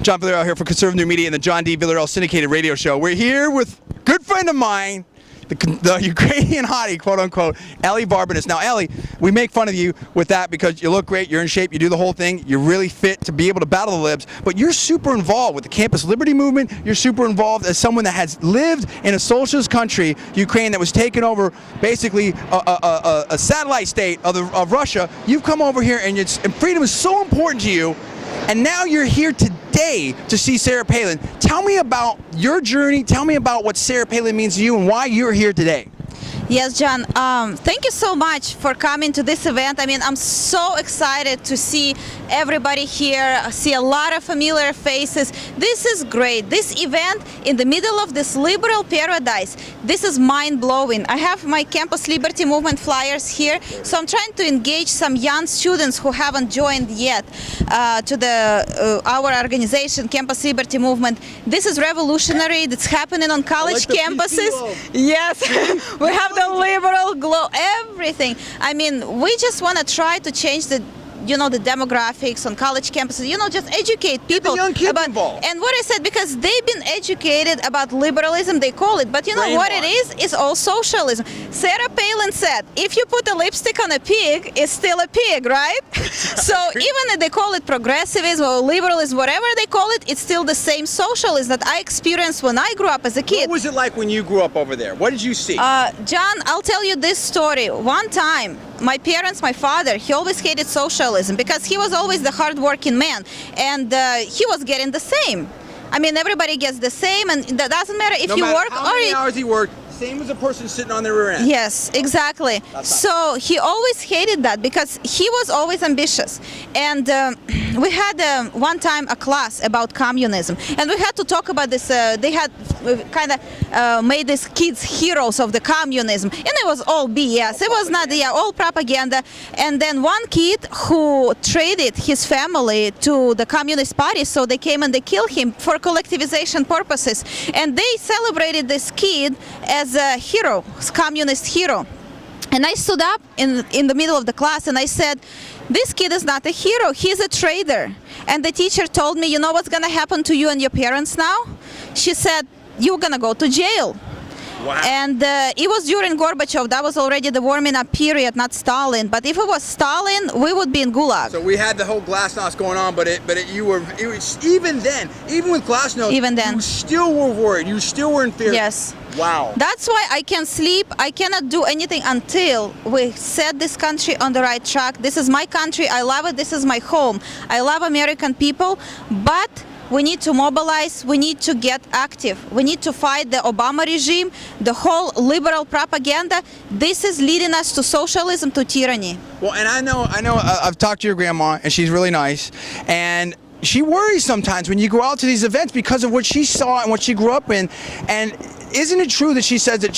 John Villarreal here for Conservative New Media and the John D. Villarreal syndicated radio show. We're here with a good friend of mine, the Ukrainian Hottie, quote unquote, Ellie Barbanis. Now, Ellie, we make fun of you with that because you look great, you're in shape, you do the whole thing, you're really fit to be able to battle the libs, but you're super involved with the campus liberty movement. You're super involved as someone that has lived in a socialist country, Ukraine, that was taken over, basically a satellite state of Russia. You've come over here and freedom is so important to you. And now you're here today to see Sarah Palin. Tell me about your journey. Tell me about what Sarah Palin means to you and why you're here today. Yes, John, thank you so much for coming to this event. I mean, I'm so excited to see everybody here, see a lot of familiar faces. This is great. This event in the middle of this liberal paradise, this is mind-blowing. I have my Campus Liberty Movement flyers here, so I'm trying to engage some young students who haven't joined yet to our organization, Campus Liberty Movement. This is revolutionary. It's happening on college campuses. Yes, we have the liberal glow, everything. I mean, we just want to try to change the demographics on college campuses, just educate people young kids about involved. And what I said, because they've been educated about liberalism, they call it, but what it is? It's all socialism. Sarah Palin said, if you put a lipstick on a pig, it's still a pig, right? So even if they call it progressivism or liberalism, whatever they call it, it's still the same socialism that I experienced when I grew up as a kid. What was it like when you grew up over there? What did you see? John, I'll tell you this story. One time, my father, he always hated socialism because he was always the hard-working man, and he was getting the same. I mean, everybody gets the same, and that doesn't matter if you work how many hours he worked. Same as a person sitting on their rear end. Yes, exactly. So he always hated that because he was always ambitious. And we had one time a class about communism, and we had to talk about this. They had kind of made these kids heroes of the communism, and it was all BS. It was not all propaganda. And then one kid who traded his family to the Communist Party, so they came and they killed him for collectivization purposes. And they celebrated this kid as a hero, communist hero. And I stood up in the middle of the class and I said, this kid is not a hero, he's a traitor. And the teacher told me, you know what's gonna happen to you and your parents now? She said, you're gonna go to jail. Wow. And it was during Gorbachev. That was already the warming up period, not Stalin. But if it was Stalin, we would be in Gulag. So we had the whole glasnost going on, but it was even then, even with glasnost, even then, you still were worried. You still were in fear. Yes. Wow. That's why I can't sleep. I cannot do anything until we set this country on the right track. This is my country. I love it. This is my home. I love American people, but we need to mobilize, we need to get active. We need to fight the Obama regime, the whole liberal propaganda. This is leading us to socialism, to tyranny. Well, and I know, I've talked to your grandma, and she's really nice, and she worries sometimes when you go out to these events because of what she saw and what she grew up in. And isn't it true that she says that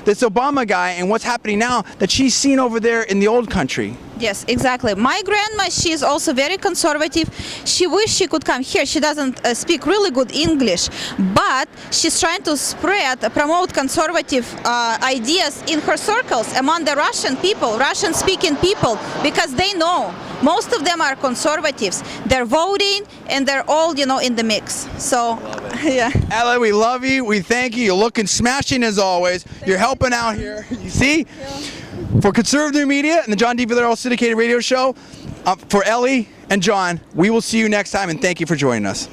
this Obama guy and what's happening now, that she's seen over there in the old country? Yes, exactly. My grandma, she is also very conservative. She wishes she could come here. She doesn't speak really good English, but she's trying to promote conservative ideas in her circles among the Russian people, Russian-speaking people, because they know most of them are conservatives. They're voting, and they're all, in the mix. So, yeah. Ellie, we love you. We thank you. You're looking smashing as always. You're helping out here. You see? Yeah. For Conservative Media and the John D. Villarreal syndicated radio show, for Ellie and John, we will see you next time, and thank you for joining us.